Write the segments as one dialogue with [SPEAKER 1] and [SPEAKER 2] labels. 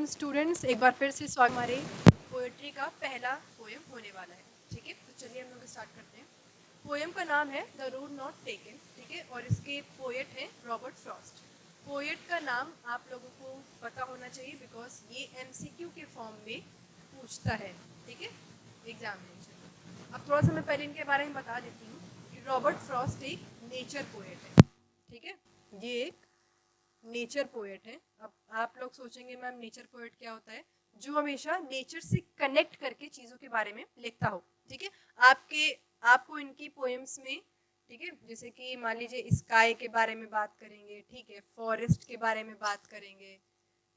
[SPEAKER 1] Students, एक बार फिर से स्वागत। हमारे पोएट्री का पहला पोएम होने वाला है। ठीक है, तो चलिए हम लोग स्टार्ट करते हैं। पोएम का नाम है द रोड नॉट टेकन। ठीक है, और इसके पोएट हैं रॉबर्ट फ्रॉस्ट। पोएट का नाम आप लोगों को पता होना चाहिए बिकॉज ये एमसीक्यू के फॉर्म में पूछता है। ठीक है, एग्जामिनेशन। अब थोड़ा सा मैं पहले इनके बारे में बता देती हूँ कि रॉबर्ट फ्रॉस्ट एक नेचर पोएट है। ठीक है, ये एक नेचर पोएट है। अब आप लोग सोचेंगे मैम नेचर पोएट क्या होता है? जो हमेशा नेचर से कनेक्ट करके चीज़ों के बारे में लिखता हो। ठीक है, आपको इनकी पोएम्स में, ठीक है, जैसे कि मान लीजिए स्काई के बारे में बात करेंगे, ठीक है, फॉरेस्ट के बारे में बात करेंगे,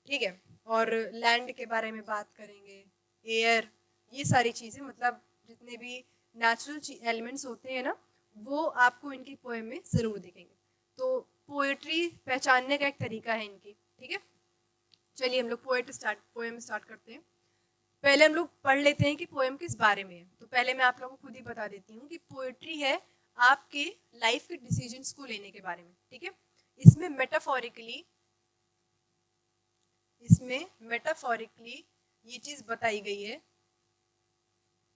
[SPEAKER 1] ठीक है, और लैंड के बारे में बात करेंगे, एयर, ये सारी चीज़ें, मतलब जितने भी नेचुरल एलिमेंट्स होते हैं ना, वो आपको इनकी पोएम में ज़रूर दिखेंगे। तो पोएट्री पहचानने का एक तरीका है इनकी। ठीक है, चलिए हम लोग पोएम स्टार्ट करते हैं। पहले हम लोग पढ़ लेते हैं कि पोएम किस बारे में है। तो पहले मैं आप लोगों को खुद ही बता देती हूँ कि पोएट्री है आपके लाइफ के डिसीजंस को लेने के बारे में। ठीक है, इसमें मेटाफोरिकली ये चीज़ बताई गई है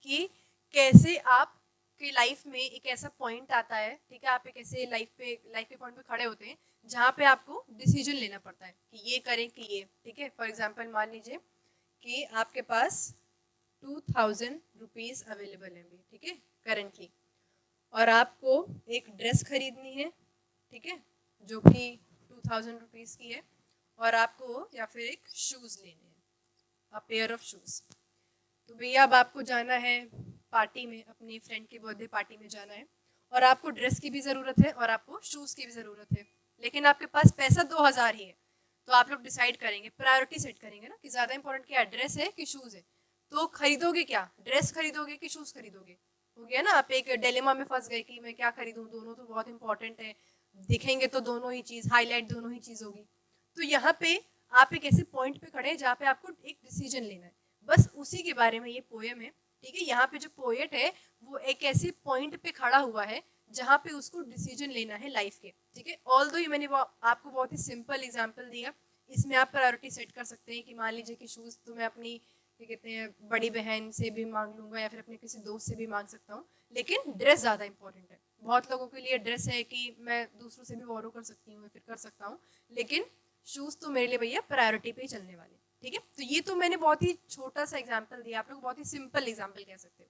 [SPEAKER 1] कि कैसे आप की लाइफ में एक ऐसा पॉइंट आता है, ठीक है, आप एक ऐसे लाइफ के पॉइंट पे खड़े होते हैं जहाँ पे आपको डिसीजन लेना पड़ता है कि ये करें कि ये। ठीक है, फॉर एग्जांपल मान लीजिए कि आपके पास 2000 रुपीज़ अवेलेबल है अभी, ठीक है, करेंटली, और आपको एक ड्रेस खरीदनी है, ठीक है, जो कि 2000 रुपीज़ की है, और आपको या फिर एक शूज़ लेने हैं, अ पेयर ऑफ शूज़। तो भैया अब आपको जाना है पार्टी में, अपनी फ्रेंड की बर्थडे पार्टी में जाना है, और आपको ड्रेस की भी ज़रूरत है और आपको शूज़ की भी ज़रूरत है, लेकिन आपके पास पैसा 2000 ही है। तो आप लोग डिसाइड करेंगे, प्रायोरिटी सेट करेंगे ना कि ज़्यादा इंपॉर्टेंट क्या है, ड्रेस है कि शूज़ है। तो खरीदोगे क्या, ड्रेस खरीदोगे कि शूज़ खरीदोगे? हो गया ना, आप एक डिलेमा में फंस गए कि मैं क्या खरीदूं, दोनों तो बहुत इंपॉर्टेंट है, दिखेंगे तो दोनों ही चीज़, हाईलाइट दोनों ही चीज़ होगी। तो यहाँ पे आप एक ऐसे पॉइंट पे खड़े हैं जहाँ पे आपको एक डिसीजन लेना है, बस उसी के बारे में ये पोएम है। ठीक है, यहाँ पे जो पोएट है वो एक ऐसे पॉइंट पे खड़ा हुआ है जहाँ पे उसको डिसीजन लेना है लाइफ के। ठीक है, ऑल दो मैंने आपको बहुत ही सिंपल एग्जांपल दिया, इसमें आप प्रायोरिटी सेट कर सकते हैं कि मान लीजिए कि शूज़ तो मैं अपनी क्या कहते हैं बड़ी बहन से भी मांग लूंगा या फिर अपने किसी दोस्त से भी मांग सकता हूँ, लेकिन ड्रेस ज़्यादा इंपॉर्टेंट है। बहुत लोगों के लिए ड्रेस है कि मैं दूसरों से भी बोरो कर सकती हूँ या फिर कर सकता हूँ, लेकिन शूज़ तो मेरे लिए भैया प्रायोरिटी पे ही चलने वाले। ठीक है, तो ये तो मैंने बहुत ही छोटा सा एग्जाम्पल दिया, आप लोग बहुत ही सिंपल एग्जाम्पल कह सकते हो,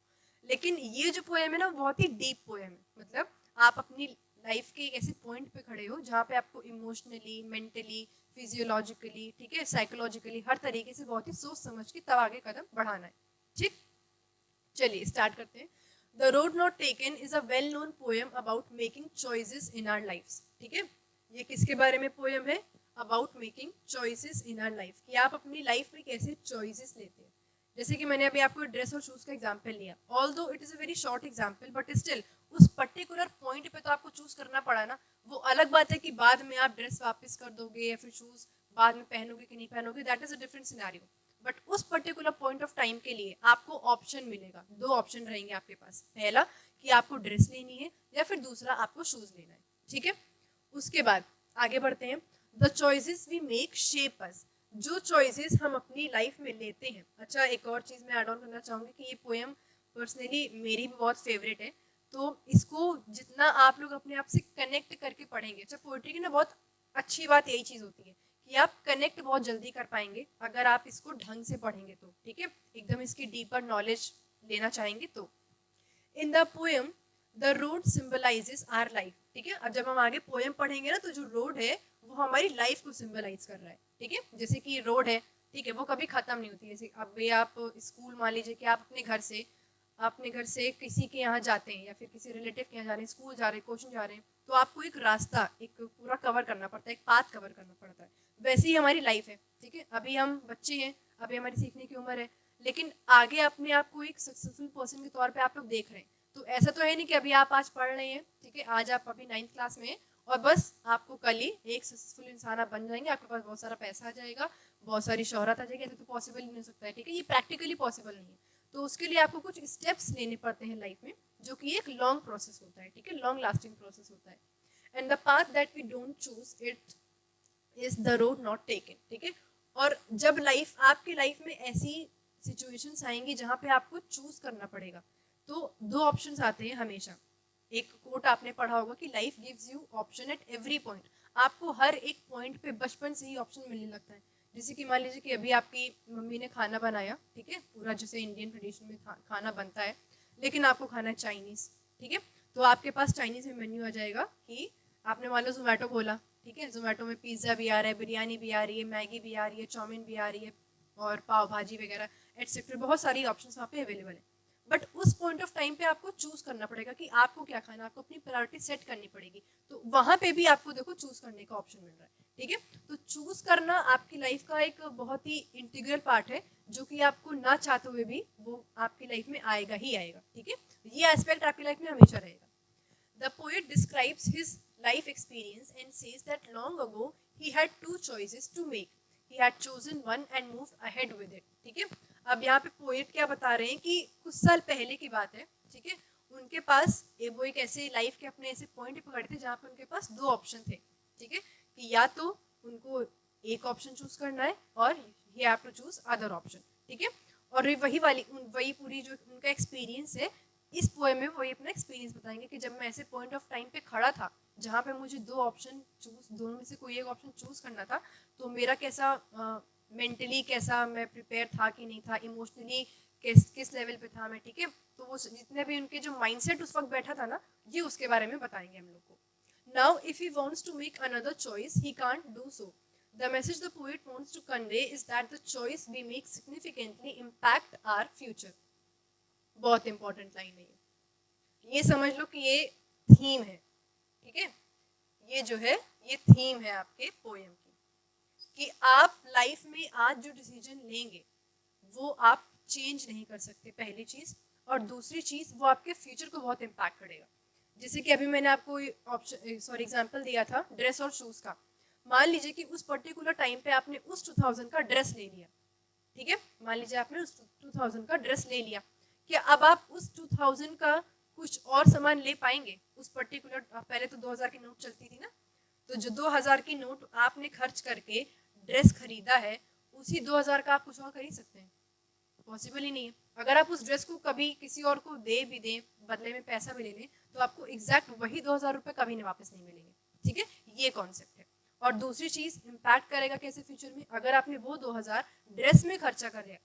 [SPEAKER 1] लेकिन ये जो पोएम है ना बहुत ही डीप पोएम है। मतलब आप अपनी लाइफ के एक ऐसे पॉइंट पे खड़े हो जहाँ पे आपको इमोशनली, मेंटली, फिजियोलॉजिकली, ठीक है, साइकोलॉजिकली, हर तरीके से बहुत ही सोच समझ के तब आगे कदम बढ़ाना है। ठीक, चलिए स्टार्ट करते हैं। The road not taken is a well known poem about making choices in our lifes. ठीक है, ये किसके बारे में पोएम है? About making choices in our life, कि आप अपनी लाइफ में कैसे चॉइसेस लेते हैं। जैसे कि मैंने अभी आपको ड्रेस और शूज का एग्जांपल लिया, ऑल दो it is a very short example, but still उस पर्टिकुलर पॉइंट पे तो आपको चूज करना पड़ा ना। वो अलग बात है कि बाद में आप ड्रेस वापस कर दोगे या फिर शूज बाद में पहनोगे कि नहीं पहनोगे, that is a different scenario. But उस पर्टिकुलर पॉइंट ऑफ टाइम के लिए आपको ऑप्शन मिलेगा, दो ऑप्शन रहेंगे आपके पास, पहला कि आपको ड्रेस लेनी है या फिर दूसरा आपको शूज लेना है। ठीक है, उसके बाद आगे बढ़ते हैं। The choices we make shape us, जो चॉइसेस हम अपनी लाइफ में लेते हैं। अच्छा, एक और चीज़ मैं ऐड ऑन करना चाहूँगी कि ये पोएम पर्सनली मेरी भी बहुत फेवरेट है, तो इसको जितना आप लोग अपने आप से कनेक्ट करके पढ़ेंगे, अच्छा पोइट्री की ना बहुत अच्छी बात यही चीज़ होती है कि आप कनेक्ट बहुत जल्दी कर पाएंगे अगर आप इसको ढंग से पढ़ेंगे तो। ठीक है, एकदम इसकी डीपर नॉलेज लेना चाहेंगे तो। In the poem the road symbolises our life. ठीक है, अब जब हम आगे पोएम पढ़ेंगे ना तो जो रोड है वो हमारी लाइफ को सिंबलाइज कर रहा है। ठीक है, जैसे कि रोड है, ठीक है, वो कभी खत्म नहीं होती। जैसे अब भी आप स्कूल, मान लीजिए कि आप अपने घर से किसी के यहाँ जाते हैं या फिर किसी रिलेटिव के यहाँ जा रहे हैं, स्कूल जा रहे हैं, कोचिंग जा रहे हैं, तो आपको एक रास्ता एक पूरा कवर करना पड़ता है, एक पाथ कवर करना पड़ता है। वैसे ही हमारी लाइफ है। ठीक है, अभी हम बच्चे हैं, अभी हमारी सीखने की उम्र है, लेकिन आगे अपने आप को एक सक्सेसफुल पर्सन के तौर पे आप लोग देख रहे हैं। तो ऐसा तो है नहीं कि अभी आप आज पढ़ रहे हैं, ठीक है, आज आप अभी 9th क्लास में हैं और बस आपको कल ही एक सक्सेसफुल इंसान आप बन जाएंगे, आपके पास बहुत सारा पैसा आ जाएगा, बहुत सारी शोहरत आ जाएगी। ऐसा तो पॉसिबल नहीं हो सकता है। ठीक है, ये प्रैक्टिकली पॉसिबल नहीं है। तो उसके लिए आपको कुछ स्टेप्स लेने पड़ते हैं लाइफ में, जो कि एक लॉन्ग प्रोसेस होता है। ठीक है, लॉन्ग लास्टिंग प्रोसेस होता है। And the path that we don't choose it is the road not taken. ठीक है, और जब आपकी लाइफ में ऐसी सिचुएशंस आएंगी जहाँ पे आपको चूज करना पड़ेगा, तो दो ऑप्शंस आते हैं हमेशा। एक कोट आपने पढ़ा होगा कि life gives you option at every point. आपको हर एक पॉइंट पे बचपन से ही ऑप्शन मिलने लगता है। जैसे कि मान लीजिए कि अभी आपकी मम्मी ने खाना बनाया, ठीक है, पूरा जैसे इंडियन ट्रेडिशन में खाना बनता है, लेकिन आपको खाना है चाइनीज, ठीक है, तो आपके पास चाइनीज में मेन्यू आ जाएगा कि आपने मान लो जोमेटो खोला, ठीक है, जोमेटो में पिज्ज़ा भी आ रहा है, बिरयानी भी आ रही है, मैगी भी आ रही है, चाउमीन भी आ रही है, और पाव भाजी वगैरह एटसेट्रा, बहुत सारी ऑप्शंस वहाँ पे अवेलेबल है। बट उस पॉइंट ऑफ टाइम पे आपको चूज करना पड़ेगा कि आपको क्या खाना, आपको अपनी प्रायोरिटी सेट करनी पड़ेगी। तो वहां पे भी आपको देखो चूज करने का ऑप्शन मिल रहा है, ठीक है। तो चूज करना आपकी लाइफ का एक बहुत ही इंटीग्रल पार्ट है, जो कि आपको ना चाहते हुए भी वो आपकी लाइफ में आएगा ही आएगा, ठीक है। ये एस्पेक्ट आपकी लाइफ में हमेशा रहेगा। The poet describes his life experience and says that long ago he had two choices to make. He had chosen one and moved ahead with it. ठीक है। अब यहाँ पे पोएट क्या बता रहे हैं कि कुछ साल पहले की बात है, ठीक है, उनके पास वो एक ऐसे लाइफ के अपने ऐसे पॉइंट पकड़े थे जहाँ पे उनके पास दो ऑप्शन थे, ठीक है, कि या तो उनको एक ऑप्शन चूज करना है और he have to choose other option, ठीक है। और वही पूरी जो उनका एक्सपीरियंस है इस पोएम में, वही अपना एक्सपीरियंस बताएंगे कि जब मैं ऐसे पॉइंट ऑफ टाइम पे खड़ा था जहाँ पे मुझे दो ऑप्शन चूज, दोनों में से कोई एक ऑप्शन चूज करना था, तो मेरा कैसा मेंटली कैसा मैं प्रिपेयर था कि नहीं था, इमोशनली किस लेवल पे था मैं, ठीक है। तो वो जितने भी उनके जो माइंडसेट उस वक्त बैठा था ना, ये उसके बारे में बताएंगे हम लोग को। Now if he wants to make another choice he can't do so. The message the poet wants to convey is that the choice we make significantly impact our future. बहुत इंपॉर्टेंट लाइन है ये समझ लो कि ये theme है, ठीक है, ये जो है ये थीम है आपके पोएम की, कि आप लाइफ में आज जो डिसीजन लेंगे वो आप चेंज नहीं कर सकते, पहली चीज। और दूसरी चीज, वो आपके फ्यूचर को बहुत इम्पैक्ट करेगा। जैसे कि अभी मैंने आपको एग्जांपल दिया था ड्रेस और शूज का। मान लीजिए कि उस पर्टिकुलर टाइम पे आपने उस 2000 का ड्रेस ले लिया, ठीक है, मान लीजिए आपने उस 2000 का ड्रेस ले लिया, कि अब आप उस 2000 का कुछ और सामान ले पाएंगे उस पर्टिकुलर, पहले तो 2000 की नोट चलती थी ना, तो जो 2000 की नोट आपने खर्च करके ड्रेस खरीदा है, उसी 2000 का आप कुछ और खरीद सकते हैं? पॉसिबल ही नहीं है। अगर आप उस ड्रेस को कभी किसी और को दे भी दें, बदले में पैसा भी ले लें, तो आपको एग्जैक्ट वही 2000 रुपये कभी नहीं वापस नहीं मिलेंगे, ठीक है, ये कॉन्सेप्ट है। और दूसरी चीज, इम्पैक्ट करेगा कैसे फ्यूचर में, अगर आपने वो 2000 ड्रेस में खर्चा कर किया,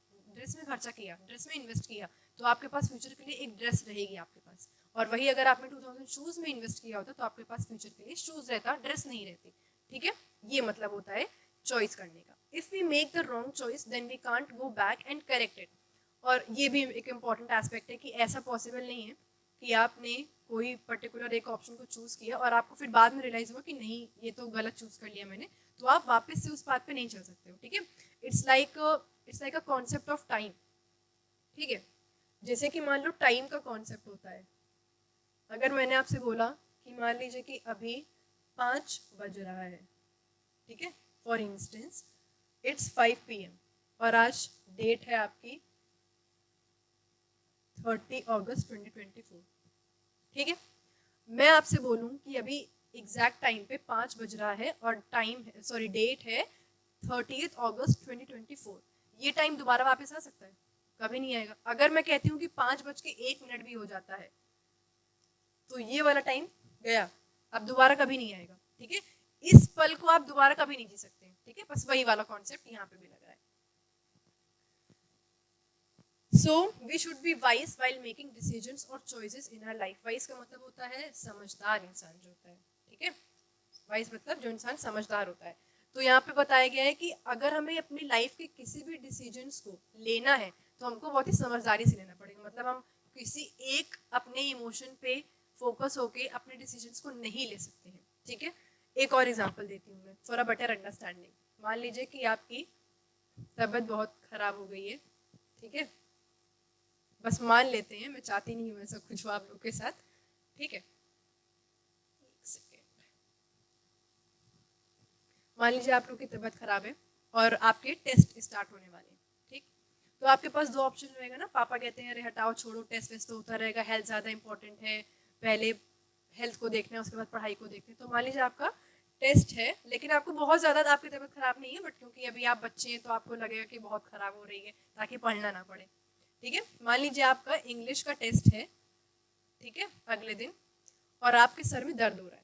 [SPEAKER 1] ड्रेस में इन्वेस्ट किया, तो आपके पास फ्यूचर के लिए एक ड्रेस रहेगी आपके पास। और वही अगर आपने 2000 शूज में इन्वेस्ट किया होता, तो आपके पास फ्यूचर के लिए शूज रहता, ड्रेस नहीं रहती, ठीक है। ये मतलब होता है चॉइस करने का। If we make the wrong choice then we can't go back and correct it. और ये भी एक इम्पॉर्टेंट एस्पेक्ट है कि ऐसा पॉसिबल नहीं है कि आपने कोई पर्टिकुलर एक ऑप्शन को चूज किया और आपको फिर बाद में रियलाइज हुआ कि नहीं ये तो गलत चूज कर लिया मैंने, तो आप वापस से उस बात पे नहीं चल सकते हो, ठीक है। It's like a concept of time, ठीक है। जैसे कि मान लो टाइम का कॉन्सेप्ट होता है। अगर मैंने आपसे बोला कि मान लीजिए कि अभी 5 बज रहा है, ठीक है, फॉर इंस्टेंस इट्स 5 PM और आज डेट है आपकी 30 अगस्त 2024, ठीक है। मैं आपसे बोलूं कि अभी एग्जैक्ट टाइम पे 5 बज रहा है और डेट है 30 अगस्त 2024। ये टाइम दोबारा वापस आ सकता है? कभी नहीं आएगा। अगर मैं कहती हूँ कि 5:01 भी हो जाता है, तो ये वाला टाइम गया, अब दोबारा कभी नहीं आएगा, ठीक है। इस पल को आप दोबारा कभी नहीं जी सकते, ठीक है। बस वही वाला कॉन्सेप्ट यहाँ पे भी लग रहा है। So we should be wise while making decisions or choices in our life. Wise का मतलब होता है समझदार इंसान जो होता है, ठीक है। वाइज मतलब जो इंसान समझदार होता है। तो यहाँ पे बताया गया है कि अगर हमें अपनी लाइफ के किसी भी डिसीजंस को लेना है तो हमको बहुत ही समझदारी से लेना पड़ेगा। मतलब हम किसी एक अपने इमोशन पे फोकस होके अपने डिसीजंस को नहीं ले सकते हैं, ठीक है। एक और एग्जांपल देती हूँ मैं फॉर अ बेटर अंडरस्टैंडिंग। मान लीजिए कि आपकी तबीयत बहुत खराब हो गई है, ठीक है, बस मान लेते हैं, मैं चाहती नहीं हूँ ऐसा कुछ हो आप लोग के साथ, ठीक है। मान लीजिए आप लोग की तबीयत खराब है और आपके टेस्ट स्टार्ट होने वाले हैं, ठीक। तो आपके पास दो ऑप्शन रहेगा ना। पापा कहते हैं अरे हटाओ छोड़ो, टेस्ट वेस्ट तो होता रहेगा, हेल्थ ज़्यादा इंपॉर्टेंट है, पहले हेल्थ को देखना है उसके बाद पढ़ाई को देखना है। तो मान लीजिए आपका टेस्ट है, लेकिन आपको बहुत ज़्यादा आपकी तबीयत खराब नहीं है, बट क्योंकि अभी आप बच्चे हैं तो आपको लगेगा कि बहुत खराब हो रही है, ताकि पढ़ना ना पड़े। ठीक है, मान लीजिए आपका इंग्लिश का टेस्ट है, ठीक है, अगले दिन, और आपके सर में दर्द हो रहा है,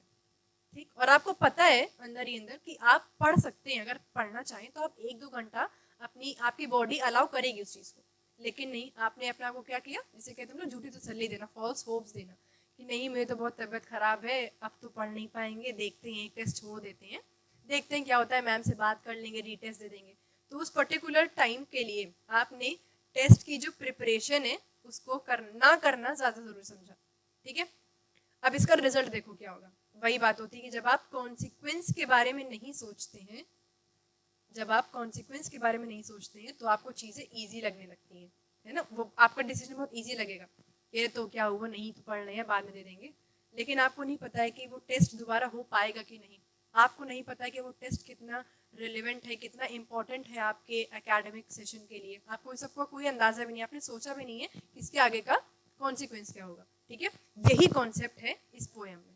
[SPEAKER 1] ठीक, और आपको पता है अंदर ही अंदर कि आप पढ़ सकते हैं, अगर पढ़ना चाहें तो आप 1-2 घंटा आपकी बॉडी अलाउ करेगी उस चीज़ को, लेकिन नहीं, आपने अपने आप को क्या किया, जिसे कहते हैं ना झूठी तसल्ली देना, फॉल्स होप्स देना, कि नहीं मेरी तो बहुत तबीयत खराब है, अब तो पढ़ नहीं पाएंगे, देखते हैं, एक टेस्ट छोड़ देते हैं, देखते हैं क्या होता है, मैम से बात कर लेंगे, रीटेस्ट दे देंगे। तो उस पर्टिकुलर टाइम के लिए आपने टेस्ट की जो प्रिपरेशन है उसको करना ज़्यादा जरूरी समझा। ठीक है, अब इसका रिजल्ट देखो क्या होगा। वही बात होती है कि जब आप कॉन्सिक्वेंस के बारे में नहीं सोचते हैं, जब आप कॉन्सिक्वेंस के बारे में नहीं सोचते हैं तो आपको चीज़ें ईजी लगने लगती हैं, है ना, वो आपका डिसीजन बहुत ईजी लगेगा, ये तो क्या हुआ, नहीं तो पढ़ रहे हैं, बाद में दे देंगे। लेकिन आपको नहीं पता है कि वो टेस्ट दोबारा हो पाएगा कि नहीं, आपको नहीं पता है कि वो टेस्ट कितना रिलेवेंट है, कितना इंपॉर्टेंट है आपके एकेडमिक सेशन के लिए, आपको इस सबका कोई अंदाजा भी नहीं, आपने सोचा भी नहीं है कि इसके आगे का कॉन्सिक्वेंस क्या होगा। ठीक है, यही कॉन्सेप्ट है इस पोएम में।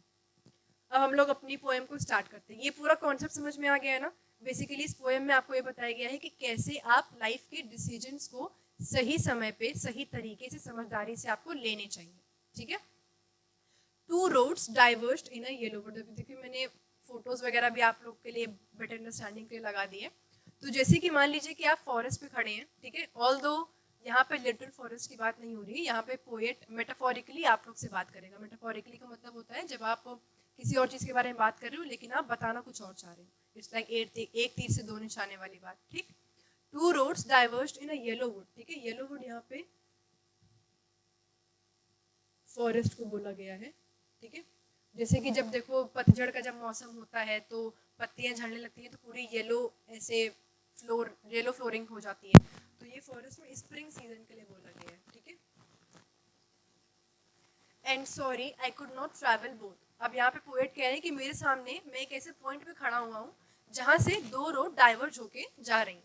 [SPEAKER 1] अब हम लोग अपनी पोएम को स्टार्ट करते हैं। ये पूरा कॉन्सेप्ट समझ में आ गया है ना। बेसिकली इस पोएम में आपको ये बताया गया है कि कैसे आप लाइफ के डिसीजंस को सही समय पे सही तरीके से समझदारी से आपको लेने चाहिए। ठीक है, टू रोड्स डाइवर्स्ड इन अ येलो बोर्ड। देखिए मैंने फोटोज वगैरह भी आप लोग के लिए बेटर अंडरस्टैंडिंग के लिए लगा दिए। तो जैसे कि मान लीजिए कि आप फॉरेस्ट पे खड़े हैं, ठीक है, ऑल दो यहाँ पे लिटिल फॉरेस्ट की बात नहीं हो रही है, यहाँ पे पोएट मेटाफोरिकली आप लोग से बात करेगा। मेटाफोरिकली का मतलब होता है जब आप किसी और चीज़ के बारे में बात कर रहे हो लेकिन आप बताना कुछ और चाह रहे हो। इट्स लाइक एक तीर से दो निशाने वाली बात। ठीक, two roads divorced in a yellow would. ठीक है, येलो वुड यहाँ पे फॉरेस्ट को बोला गया है। ठीक है, जैसे कि जब देखो पतझड़ का जब मौसम होता है तो पत्तियां झड़ने लगती हैं तो पूरी येलो ऐसे येलो फ्लोरिंग हो जाती है, तो ये फॉरेस्ट में स्प्रिंग सीजन के लिए बोला गया है। ठीक है, and sorry I could not travel both. अब यहाँ पे पोएट कह रहे हैं कि मेरे सामने मैं एक ऐसे पॉइंट पे खड़ा हुआ हूँ जहाँ से दो रोड डाइवर्ज होके जा रही हैं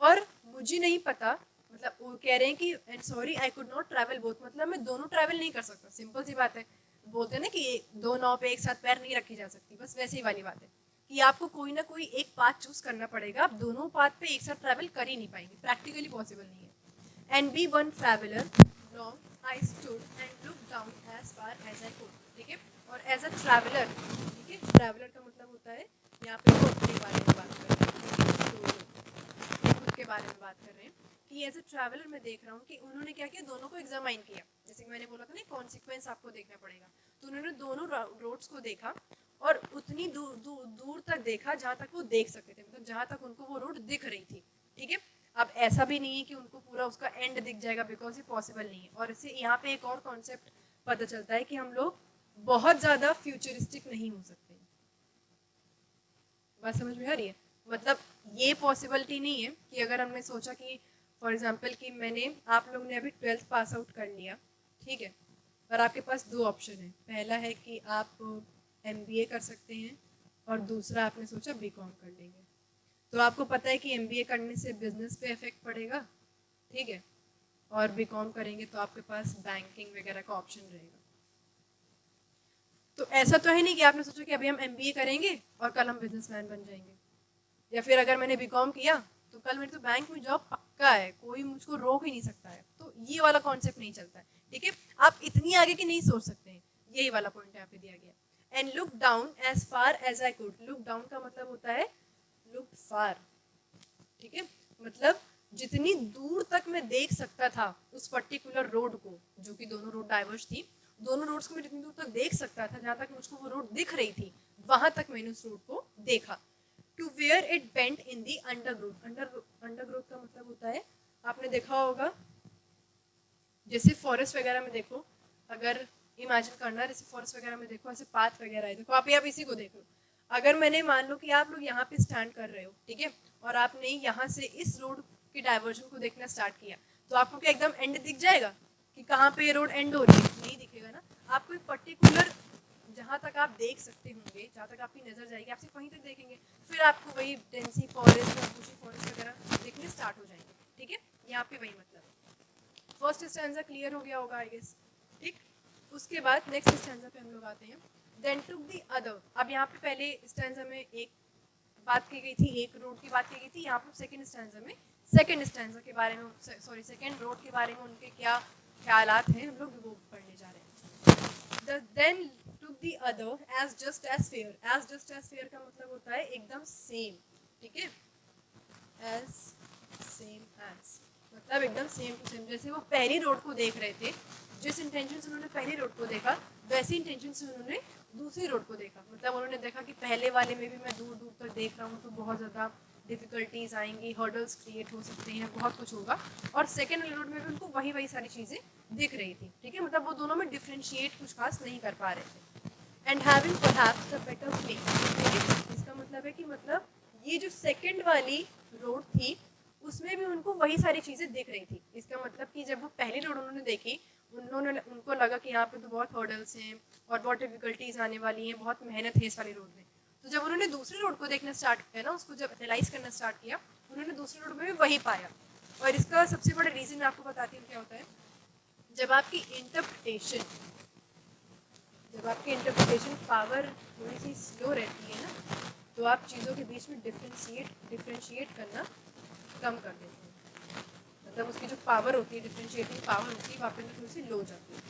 [SPEAKER 1] और मुझे नहीं पता, मतलब वो कह रहे हैं कि and sorry I could not travel both, मतलब मैं दोनों ट्रैवल नहीं कर सकता। सिंपल सी बात है, बोलते हैं ना कि दो नाव पे एक साथ पैर नहीं रखी जा सकती, बस वैसे ही वाली बात है कि आपको कोई ना कोई एक पाथ चूज करना पड़ेगा। आप दोनों पाथ पे एक साथ ट्रैवल कर ही नहीं पाएंगे, प्रैक्टिकली पॉसिबल नहीं है। And be one traveller long I stood and looked down as far as I could। ठीक है, और एज अ ट्रैवलर, ठीक है, ट्रैवलर का मतलब होता है यहाँ पे वो अपने बारे में बात कर रहे हैं, तो खुद के बारे में बात कर रहे हैं कि एज अ ट्रैवलर मैं देख रहा हूँ कि उन्होंने क्या किया, दोनों को एग्जामाइन किया। जैसे कि मैंने बोला था ना, कॉन्सिक्वेंस आपको देखना पड़ेगा, तो उन्होंने दोनों रोड्स को देखा और उतनी दूर तक देखा जहाँ तक वो देख सकते थे, मतलब जहाँ तक उनको वो रोड दिख रही थी। ठीक है, अब ऐसा भी नहीं है कि उनको पूरा उसका एंड दिख जाएगा, बिकॉज ये पॉसिबल नहीं है। और इससे यहाँ पे एक और कॉन्सेप्ट पता चलता है कि हम लोग बहुत ज़्यादा फ्यूचरिस्टिक नहीं हो सकते। बात समझ में आ रही है, मतलब ये पॉसिबिलिटी नहीं है कि अगर हमने सोचा कि फॉर एग्जाम्पल कि आप लोग ने अभी 12th पास आउट कर लिया, ठीक है, और आपके पास दो ऑप्शन है। पहला है कि आप MBA कर सकते हैं और दूसरा आपने सोचा BCom कर लेंगे। तो आपको पता है कि MBA करने से बिजनेस पे इफेक्ट पड़ेगा, ठीक है, और BCom करेंगे तो आपके पास बैंकिंग वगैरह का ऑप्शन रहेगा। तो ऐसा तो है नहीं कि आपने सोचा कि अभी हम MBA करेंगे और कल हम बिजनेसमैन बन जाएंगे, या फिर अगर मैंने BCom किया तो कल मेरी तो बैंक में जॉब पक्का है, कोई मुझको रोक ही नहीं सकता है। तो ये वाला कॉन्सेप्ट नहीं चलता है। ठीक है, आप इतनी आगे की नहीं सोच सकते हैं, यही वाला पॉइंट यहाँ पे दिया गया। And look down as far as I could. Look down का मतलब होता है लुक फार। ठीक है, मतलब जितनी दूर तक मैं देख सकता था उस पर्टिकुलर रोड को, जो कि दोनों रोड डाइवर्स थी, दोनों रोड्स को मैं जितनी दूर तक देख सकता था, जहां तक मुझको वो रोड दिख रही थी, वहां तक मैंने उस रोड को देखा। To where it bent in the undergrowth. Undergrowth का मतलब होता है, आपने देखा होगा जैसे फॉरेस्ट वगैरह में देखो, अगर इमेजिन करना जैसे फॉरेस्ट वगैरह में देखो ऐसे पाथ वगैरह है, देखो आप इसी को देखो। अगर मैंने मान लो कि आप लोग यहाँ पे स्टैंड कर रहे हो, ठीक है, और आपने यहाँ से इस रोड की डाइवर्जन को देखना स्टार्ट किया, तो आपको क्या एकदम एंड दिख जाएगा कि कहाँ पे ये रोड एंड हो रही है? नहीं दिखेगा ना। आपको एक पर्टिकुलर जहाँ तक आप देख सकते होंगे, जहाँ तक आपकी नजर जाएगी, आप सिर्फ वहीं तक देखेंगे, फिर आपको वही डेंसी फॉरेस्ट या बुशी फॉरेस्ट वगैरह देखने स्टार्ट हो जाएंगे। ठीक है, यहाँ पे वही मतलब है। फर्स्ट स्टैंजा क्लियर हो गया होगा आई गेस। ठीक, उसके बाद नेक्स्ट स्टैंजा पे हम लोग आते हैं। Then took the other. अब यहाँ पे पहले स्टैंजा में एक बात की गई थी, एक रोड की बात की गई थी, यहाँ पर सेकंड स्टैंजा में सेकंड स्टैंजा के बारे में, सॉरी सेकंड रोड के बारे में उनके क्या ख्यालात हैं हम लोग वो पढ़ने जा रहे हैं। Then took the other as just as fair. As just as fair का मतलब होता है एकदम सेम, ठीक है, एज सेम एज मतलब एकदम सेम टू सेम। जैसे वो पहली रोड को देख रहे थे, जिस इंटेंशन से उन्होंने पहली रोड को देखा वैसी इंटेंशन से उन्होंने दूसरी रोड को देखा। मतलब उन्होंने देखा कि पहले वाले में भी मैं दूर दूर तक देख रहा हूँ तो बहुत ज़्यादा डिफिकल्टीज आएंगी, हर्डल्स क्रिएट हो सकते हैं, बहुत कुछ होगा। और सेकेंड वाली रोड में भी उनको वही वही सारी चीज़ें दिख रही थी, ठीक है, मतलब वो दोनों में डिफ्रेंशिएट कुछ खास नहीं कर पा रहे थे। And having perhaps the better plain, इसका मतलब है कि मतलब ये जो सेकंड वाली रोड थी उसमें भी उनको वही सारी चीज़ें दिख रही थी। इसका मतलब कि जब वो पहली रोड उन्होंने देखी, उनको लगा कि यहाँ पे तो बहुत हर्डल्स हैं और बहुत डिफिकल्टीज आने वाली हैं, बहुत मेहनत है इस वाली रोड में। तो जब उन्होंने दूसरी रोड को देखना स्टार्ट किया ना, उसको जब एनालाइज करना स्टार्ट किया, उन्होंने दूसरी रोड में भी वही पाया। और इसका सबसे बड़ा रीज़न मैं आपको बताती हूँ क्या होता है। जब आपकी इंटरप्रिटेशन पावर थोड़ी सी स्लो रहती है ना, तो आप चीज़ों के बीच में डिफ्रेंशिएट करना कम कर देते हैं। मतलब उसकी जो पावर होती है, डिफ्रेंशिएटिंग पावर होती है, वहाँ पे थोड़ी सी लो जाती है,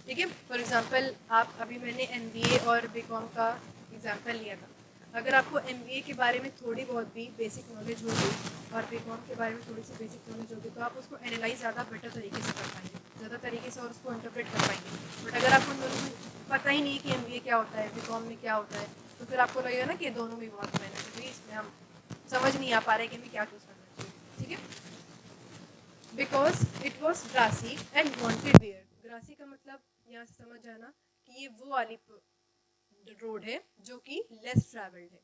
[SPEAKER 1] ठीक है। फॉर एग्जांपल आप अभी मैंने MBA और BCom का एग्जांपल लिया था। अगर आपको MBA के बारे में थोड़ी बहुत भी बेसिक नॉलेज होगी और BCom के बारे में थोड़ी सी बेसिक नॉलेज होगी तो आप उसको एनालाइज ज़्यादा बेटर तरीके से कर पाएंगे, ज़्यादा तरीके से और उसको इंटरप्रेट कर पाएंगे। बट अगर आपको दोनों में पता ही नहीं कि MBA क्या होता है, BCom में क्या होता है, तो फिर आपको लगेगा ना कि दोनों में बहुत मेहनत है, इसमें हम समझ नहीं आ पा रहे कि हमें क्या चूज़ करना चाहिए, ठीक है। Because it was grassy and wanted wear. Grassy का मतलब यहाँ से समझ जाना कि ये वो वाली रोड है जो कि लेस ट्रैवल्ड है,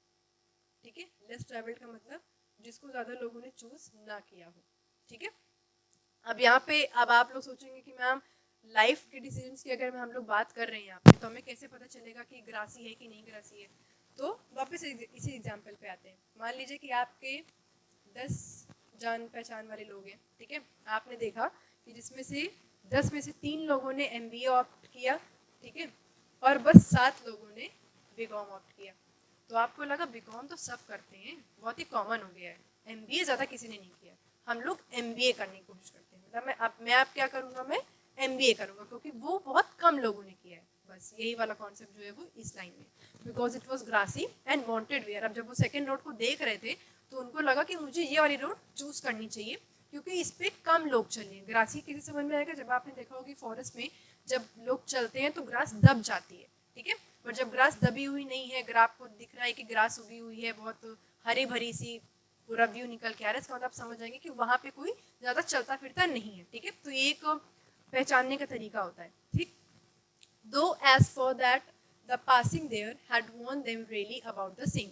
[SPEAKER 1] ठीक है। लेस ट्रैवल्ड का मतलब जिसको ज़्यादा लोगों ने चूज ना किया हो, ठीक है। अब यहाँ पे अब आप लोग सोचेंगे कि मैम लाइफ के डिसीजंस की अगर हम लोग बात कर रहे हैं यहाँ पे तो हमें कैसे पता चलेगा कि ग्रासी है कि नहीं ग्रासी है। तो वापस इसी एग्जाम्पल पे आते हैं। मान लीजिए कि आपके 10 जान पहचान वाले लोग हैं, ठीक है। आपने देखा कि जिसमें से 10 में से 3 लोगों ने MBA ऑप्ट किया, ठीक है, और बस 7 लोगों ने BCom ऑप्ट किया। तो आपको लगा BCom तो सब करते हैं, बहुत ही कॉमन हो गया है, MBA ज़्यादा किसी ने नहीं किया, हम लोग MBA करने की कोशिश करते हैं। मतलब मैं आप क्या करूँगा, मैं MBA करूँगा क्योंकि वो बहुत कम लोगों ने किया है। बस यही वाला कॉन्सेप्ट जो है वो इस लाइन में, because it was grassy and wanted wear. अब जब वो सेकेंड रोड को देख रहे थे तो उनको लगा कि मुझे ये वाली रोड चूज करनी चाहिए क्योंकि इस पर कम लोग चले। ग्रासी किसी समझ में आएगा, जब आपने देखा होगी फॉरेस्ट में जब लोग चलते हैं तो ग्रास दब जाती है, ठीक है। पर जब ग्रास दबी हुई नहीं है, अगर आपको दिख रहा है कि ग्रास उगी हुई है, बहुत हरी भरी सी पूरा व्यू निकल के आ रहा है, इसका मतलब आप समझ जाएंगे कि वहाँ पे कोई ज़्यादा चलता फिरता नहीं है, ठीक है। तो ये एक पहचानने का तरीका होता है, ठीक। Though as for that the passing there had worn them really about the same.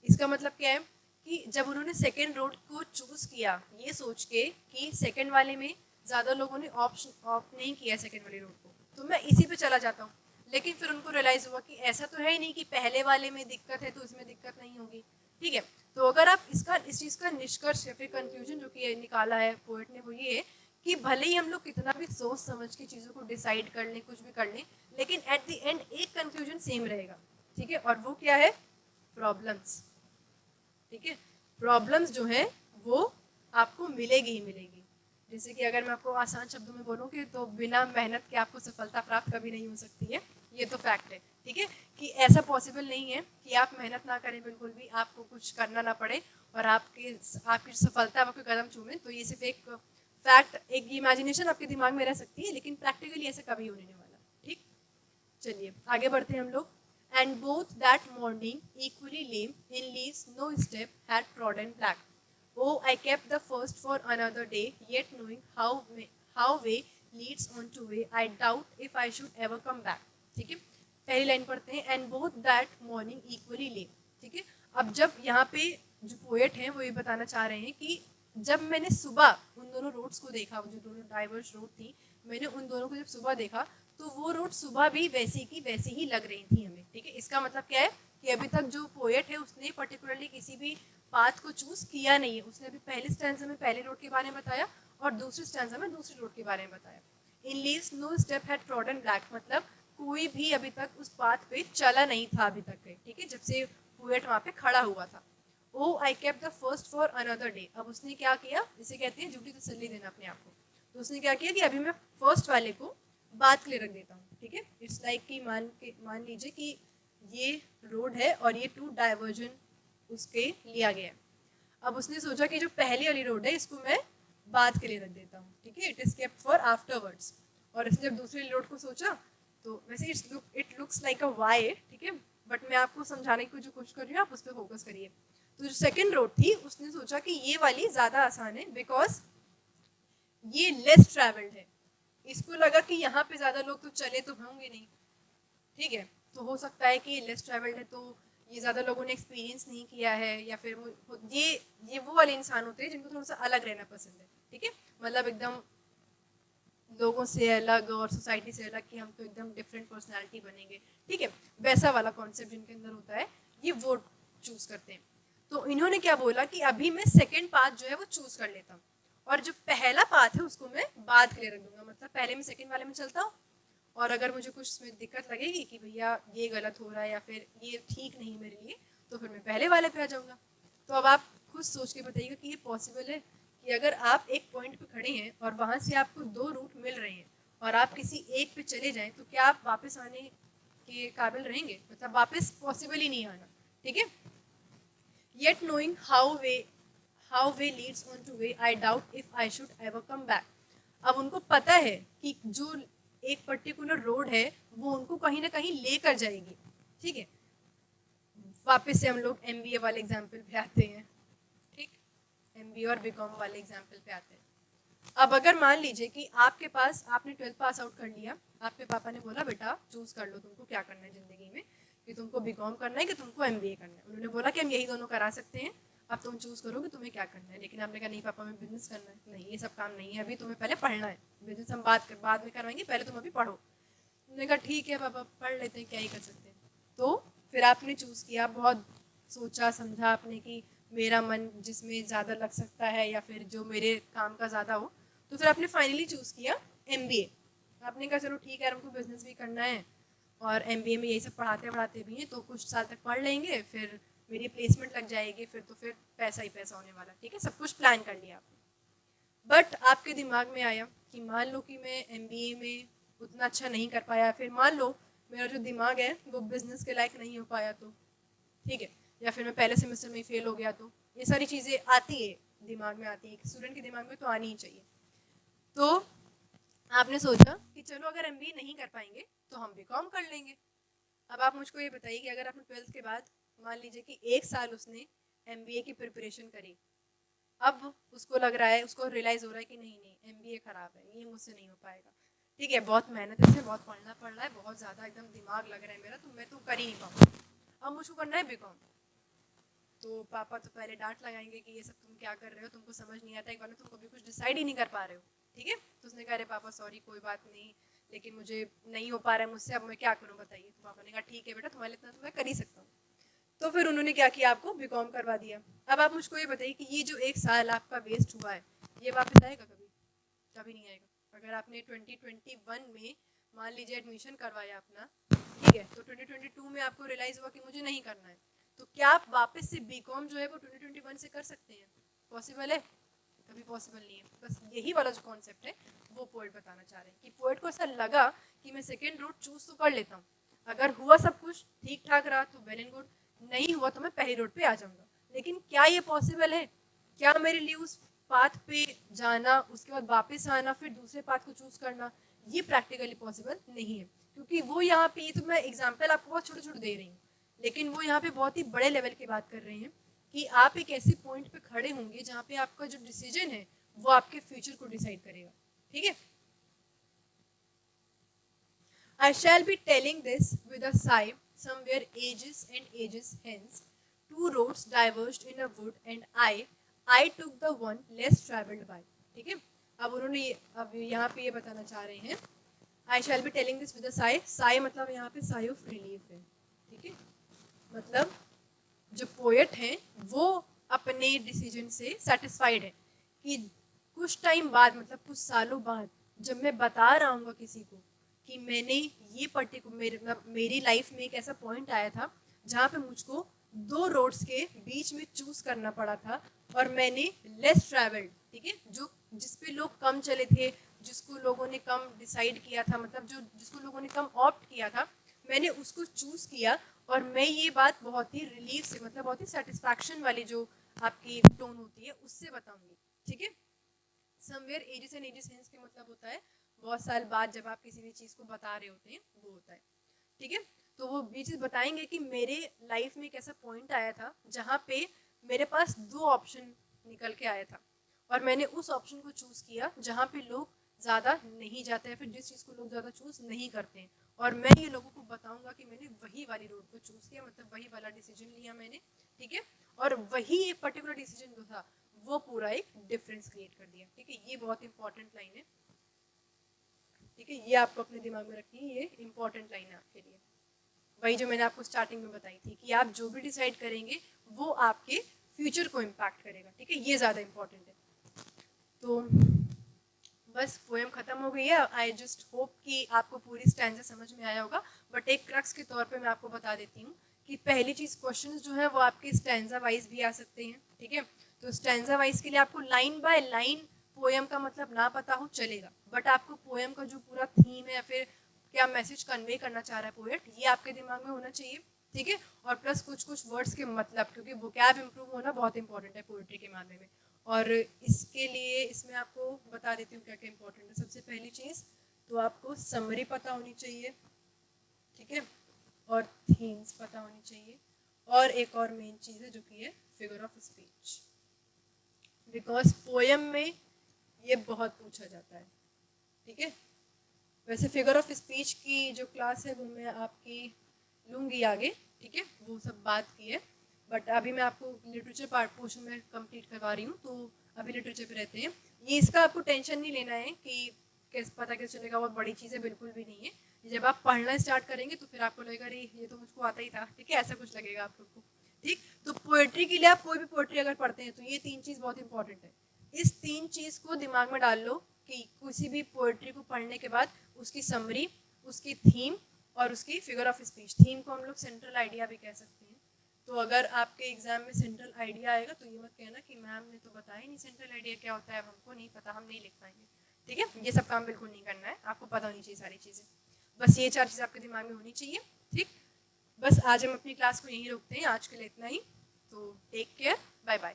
[SPEAKER 1] इसका मतलब क्या है कि जब उन्होंने सेकेंड रोड को चूज किया ये सोच के कि सेकेंड वाले में ज़्यादा लोगों ने ऑप्ट नहीं किया सेकेंड वाली रोड को, तो मैं इसी पे चला जाता हूँ। लेकिन फिर उनको रियलाइज़ हुआ कि ऐसा तो है ही नहीं कि पहले वाले में दिक्कत है तो इसमें दिक्कत नहीं होगी, ठीक है। तो अगर आप इस चीज़ का निष्कर्ष या फिर कंक्लूजन जो कि निकाला है पोएट ने वो ये है कि भले ही हम लोग कितना भी सोच समझ के चीज़ों को डिसाइड कर लें, कुछ भी कर लें, लेकिन एट द एंड एक कंक्लूजन सेम रहेगा, ठीक है। और वो क्या है, प्रॉब्लम्स, ठीक है। प्रॉब्लम्स जो है वो आपको मिलेगी ही मिलेगी। जैसे कि अगर मैं आपको आसान शब्दों में बोलूँ तो बिना मेहनत के आपको सफलता प्राप्त कभी नहीं हो सकती है, ये तो फैक्ट है, ठीक है। कि ऐसा पॉसिबल नहीं है कि आप मेहनत ना करें, बिल्कुल भी आपको कुछ करना ना पड़े और आपकी सफलता आपके कदम चूमे। तो ये सिर्फ एक फैक्ट, एक इमेजिनेशन आपके दिमाग में रह सकती है, लेकिन प्रैक्टिकली ऐसा कभी होने नहीं वाला, ठीक। चलिए आगे बढ़ते हैं हम लोग। And both that morning, equally lame, in leaves no step had trodden black. Oh, I kept the first for another day, yet knowing how way leads on to way, I doubt if I should ever come back. ठीक है, पहली line पढ़ते हैं। And both that morning equally lame, ठीक है। अब जब यहाँ पे जो पोएट हैं वो ये बताना चाह रहे हैं कि जब मैंने सुबह उन दोनों रोड्स को देखा, जो दोनों डाइवर्स रोड थी, मैंने उन दोनों को जब सुबह देखा तो वो रोड सुबह भी वैसी की वैसी ही लग रही थी हमें, ठीक है। इसका मतलब क्या है कि अभी तक जो पोएट है उसने पर्टिकुलरली किसी भी पाथ को चूज किया नहीं है। उसने अभी पहले स्टैंजा में पहले रोड के बारे में बताया और दूसरे स्टैंजा में दूसरी रोड के बारे में बताया। In leaves no step had trodden black, मतलब कोई भी अभी तक उस पाथ पे चला नहीं था अभी तक के, ठीक है, जब से पोएट वहाँ पे खड़ा हुआ था। Oh I kept the first for another day. अब उसने क्या किया, इसे कहते हैं झूठी तसल्ली देना अपने आप को। तो उसने क्या किया कि अभी मैं फर्स्ट वाले को बात के लिए रख देता हूँ, ठीक है। इट्स लाइक कि मान लीजिए कि ये रोड है और ये 2 डाइवर्जन उसके लिया गया है। अब उसने सोचा कि जो पहली वाली रोड है इसको मैं बात के लिए रख देता हूँ, ठीक है, it is kept for afterwards. और इसने जब दूसरी रोड को सोचा तो वैसे it looks like a Y, ठीक है, बट मैं आपको समझाने की जो कोशिश कर रही हूँ, आप उस पर फोकस करिए। तो जो सेकंड रोड थी उसने सोचा कि ये वाली ज़्यादा आसान है बिकॉज ये लेस ट्रैवल्ड है। इसको लगा कि यहाँ पे ज़्यादा लोग तो चले तो होंगे नहीं, ठीक है, तो हो सकता है कि लेस ट्रैवल्ड है तो ये ज़्यादा लोगों ने एक्सपीरियंस नहीं किया है, या फिर ये वो वाले इंसान होते हैं जिनको थोड़ा सा अलग रहना पसंद है, ठीक है, मतलब एकदम लोगों से अलग और सोसाइटी से अलग कि हम तो एकदम डिफरेंट पर्सनालिटी बनेंगे, ठीक है, वैसा वाला कॉन्सेप्ट जिनके अंदर होता है ये वो चूज करते हैं। तो इन्होंने क्या बोला कि अभी मैं सेकेंड पाथ जो है वो चूज कर लेता हूँ और जो पहला पाथ है उसको मैं बाद के लिए रख दूंगा, मतलब पहले मैं सेकेंड वाले में चलता हूँ और अगर मुझे कुछ इसमें दिक्कत लगेगी कि भैया ये गलत हो रहा है या फिर ये ठीक नहीं मेरे लिए, तो फिर मैं पहले वाले पे आ जाऊँगा। तो अब आप खुद सोच के बताइएगा कि ये पॉसिबल है कि अगर आप एक पॉइंट पे खड़े हैं और वहाँ से आपको 2 रूट मिल रहे हैं और आप किसी एक पे चले जाएं तो क्या आप वापस आने के काबिल रहेंगे, मतलब वापस पॉसिबल ही नहीं आना, ठीक है। Yet knowing how way Leeds on two way I doubt if I should ever come back. अब उनको पता है कि जो एक पर्टिकुलर रोड है वो उनको कहीं ना कहीं लेकर जाएगी, ठीक है। वापस से हम लोग एमबीए वाले एग्जाम्पल पे आते हैं, ठीक, एमबीए और बीकॉम वाले एग्जाम्पल पे आते हैं। अब अगर मान लीजिए कि आपके पास आपने 12th पास आउट कर लिया, आपके पापा ने बोला बेटा चूज कर लो तुमको क्या करना है जिंदगी में, कि तुमको बीकॉम करना है कि तुमको एमबीए करना है। उन्होंने बोला कि हम यही दोनों करा सकते हैं, अब तुम चूज करो कि तुम्हें क्या करना है। लेकिन आपने कहा नहीं पापा, मैं बिजनेस करना है। नहीं, ये सब काम नहीं है, अभी तुम्हें पहले पढ़ना है, बिजनेस हम बाद में करवाएंगे, पहले तुम अभी पढ़ो। उन्होंने कहा ठीक है पापा, पढ़ लेते हैं, क्या ही कर सकते हैं। तो फिर आपने चूज किया, बहुत सोचा समझा आपने कि मेरा मन जिसमें ज़्यादा लग सकता है या फिर जो मेरे काम का ज़्यादा हो, तो फिर आपने फाइनली चूज़ किया एमबीए। आपने कहा चलो ठीक है, हमको बिजनेस भी करना है और एमबीए में यही सब पढ़ाते पढ़ाते भी हैं, तो कुछ साल तक पढ़ लेंगे, फिर मेरी प्लेसमेंट लग जाएगी, फिर तो फिर पैसा ही पैसा होने वाला, ठीक है, सब कुछ प्लान कर लिया आपने। बट आपके दिमाग में आया कि मान लो कि मैं एमबीए में उतना अच्छा नहीं कर पाया, फिर मान लो मेरा जो दिमाग है वो बिजनेस के लायक नहीं हो पाया, तो ठीक है, या फिर मैं पहले सेमेस्टर में ही फेल हो गया, तो ये सारी चीज़ें आती है दिमाग में, आती है स्टूडेंट के दिमाग में, तो आनी ही चाहिए। तो आपने सोचा कि चलो अगर एमबीए नहीं कर पाएंगे तो हम बीकॉम कर लेंगे। अब आप मुझको ये बताइए कि अगर आपने 12th के बाद मान लीजिए कि 1 साल उसने एमबीए की प्रिपरेशन करी, अब उसको लग रहा है, उसको रियलाइज हो रहा है कि नहीं नहीं एमबीए खराब है, ये मुझसे नहीं हो पाएगा, ठीक है, बहुत मेहनत है, बहुत पढ़ना पड़ रहा है, बहुत ज़्यादा एकदम दिमाग लग रहा है मेरा, तो मैं तो कर ही नहीं पाऊँगा, अब मुझको करना है बीकॉम। तो पापा तो पहले डांट लगाएंगे कि ये सब तुम क्या कर रहे हो, तुमको समझ नहीं आता, एक बार तुम कभी कुछ डिसाइड ही नहीं कर पा रहे हो, ठीक है। तो उसने कहा अरे पापा सॉरी, कोई बात नहीं, लेकिन मुझे नहीं हो पा रहा है मुझसे, अब मैं क्या करूँ बताइए। तो पापा ने कहा ठीक है बेटा, तुम्हारे इतना तो मैं कर ही सकता हूँ। तो फिर उन्होंने क्या किया, आपको बीकॉम करवा दिया। अब आप मुझको ये बताइए कि ये जो 1 साल आपका वेस्ट हुआ है ये वापस आएगा कभी? कभी नहीं आएगा। अगर आपने 2021 में मान लीजिए एडमिशन करवाया अपना, ठीक है, तो 2022 में आपको रियलाइज हुआ कि मुझे नहीं करना है, तो क्या आप वापस से बीकॉम जो है वो 2021 से कर सकते हैं? पॉसिबल है? कभी पॉसिबल नहीं है। बस यही वाला जो कॉन्सेप्ट है वो पोएट बताना चाह रहे हैं कि पोएट को ऐसा लगा कि मैं सेकेंड रूट चूज तो कर लेता हूँ, अगर हुआ सब कुछ ठीक ठाक रहा तो वेल एंड गुड, नहीं हुआ तो मैं पहली रोड पे आ जाऊंगा। लेकिन क्या ये पॉसिबल है? क्या मेरे लिए उस पाथ पे जाना, उसके बाद वापस आना, फिर दूसरे पाथ को चूज करना, ये प्रैक्टिकली पॉसिबल नहीं है। क्योंकि वो यहाँ पे, ये तो मैं एग्जाम्पल आपको बहुत छोटे छोटे दे रही हूँ, लेकिन वो यहाँ पे बहुत ही बड़े लेवल की बात कर रहे हैं कि आप एक ऐसे पॉइंट पे खड़े होंगे जहाँ पे आपका जो डिसीजन है वो आपके फ्यूचर को डिसाइड करेगा, ठीक है। I shall be telling this with a sigh, somewhere ages and ages hence. Two roads diverged in a wood, and I took the one less traveled by. ठीक है, अब उन्होंने अब यहाँ पे ये बताना चाह रहे हैं, I shall be telling this with a sigh. Sigh मतलब यहाँ पे sigh of relief है, ठीक है, मतलब जो पोएट हैं वो अपने डिसीजन से सेटिस्फाइड है कि कुछ टाइम बाद, मतलब कुछ सालों बाद, जब मैं बता रहा हूँ किसी को कि मैंने ये पर्टिकुलर मेरी लाइफ में एक ऐसा पॉइंट आया था जहाँ पे मुझको 2 रोड्स के बीच में चूज करना पड़ा था और मैंने लेस ट्रैवल्ड, ठीक है, जो जिसपे लोग कम चले थे, जिसको लोगों ने कम डिसाइड किया था, मतलब जो जिसको लोगों ने कम ऑप्ट किया था, मैंने उसको चूज किया। और मैं ये बात बहुत ही रिलीफ से, मतलब बहुत ही सेटिस्फैक्शन वाली जो आपकी टोन होती है उससे बताऊंगी, ठीक है। Somewhere ages and ages hence के मतलब होता है बहुत साल बाद जब आप किसी भी चीज को बता रहे होते हैं, वो होता है, ठीक है। तो वो ये चीज बताएंगे कि मेरे लाइफ में एक ऐसा पॉइंट आया था जहाँ पे मेरे पास 2 ऑप्शन निकल के आया था और मैंने उस ऑप्शन को चूज किया जहाँ पे लोग ज्यादा नहीं जाते हैं, फिर जिस चीज को लोग ज्यादा चूज नहीं करते हैं। और मैं ये लोगों को बताऊंगा कि मैंने वही वाली रोड को चूज किया, मतलब वही वाला डिसीजन लिया मैंने, ठीक है। और वही एक पर्टिकुलर डिसीजन जो था वो पूरा एक डिफरेंस क्रिएट कर दिया, ठीक है। ये बहुत इंपॉर्टेंट लाइन है, ठीक है, ये आपको अपने दिमाग में रखनी है, ये इंपॉर्टेंट लाइन है आपके लिए। वही जो मैंने आपको स्टार्टिंग में बताई थी कि आप जो भी डिसाइड करेंगे वो आपके फ्यूचर को इम्पैक्ट करेगा, ठीक है, ये ज़्यादा इंपॉर्टेंट है। तो बस पोएम खत्म हो गई है। आई जस्ट होप कि आपको पूरी स्टैंजा समझ में आया होगा, बट एक क्रक्स के तौर पे मैं आपको बता देती हूँ कि पहली चीज़ क्वेश्चंस जो है वो आपके स्टैंजा वाइज भी आ सकते हैं, ठीक है। तो स्टैंजा वाइज के लिए आपको लाइन बाय लाइन पोएम का मतलब ना पता हो चलेगा, बट आपको पोएम का जो पूरा थीम है या फिर क्या मैसेज कन्वे करना चाह रहा है पोएट, ये आपके दिमाग में होना चाहिए, ठीक है। और प्लस कुछ कुछ वर्ड्स के मतलब, क्योंकि वोकैब इंप्रूव होना बहुत इंपॉर्टेंट है पोएट्री के मामले में। और इसके लिए इसमें आपको बता देती हूँ क्या क्या इंपॉर्टेंट है। सबसे पहली चीज़ तो आपको समरी पता होनी चाहिए, ठीक है, और थीम्स पता होनी चाहिए, और एक और मेन चीज़ है जो कि है figure of speech, because poem में ये बहुत पूछा जाता है, ठीक है। वैसे फिगर ऑफ स्पीच की जो क्लास है वो मैं आपकी लूँगी आगे, ठीक है, वो सब बात की है। बट अभी मैं आपको लिटरेचर पार्ट पोर्शन में कंप्लीट करवा रही हूँ, तो अभी लिटरेचर पे रहते हैं। ये इसका आपको टेंशन नहीं लेना है कि कैसे पता कैसे चलेगा, बहुत बड़ी चीज़ है, बिल्कुल भी नहीं है। जब आप पढ़ना स्टार्ट करेंगे तो फिर आपको लगेगा अरे ये तो मुझको आता ही था, ठीक है, ऐसा कुछ लगेगा आप लोग को, ठीक। तो पोएट्री के लिए आप कोई भी पोएट्री अगर पढ़ते हैं तो ये 3 चीज़ बहुत इंपॉर्टेंट है। इस 3 चीज़ को दिमाग में डाल लो कि किसी भी पोएट्री को पढ़ने के बाद उसकी समरी, उसकी थीम और उसकी फिगर ऑफ स्पीच, थीम को हम लोग सेंट्रल आइडिया भी कह सकते हैं। तो अगर आपके एग्जाम में सेंट्रल आइडिया आएगा तो ये मत कहना कि मैम ने तो बताया नहीं सेंट्रल आइडिया क्या होता है, हमको नहीं पता, हम नहीं लिख पाएंगे, ठीक है। ये सब काम बिल्कुल नहीं करना है, आपको पता होनी चाहिए सारी चीज़ें। बस ये 4 चीज़ आपके दिमाग में होनी चाहिए, ठीक। बस आज हम अपनी क्लास को यहीं रोकते हैं, आज के लिए इतना ही। तो टेक केयर, बाय बाय।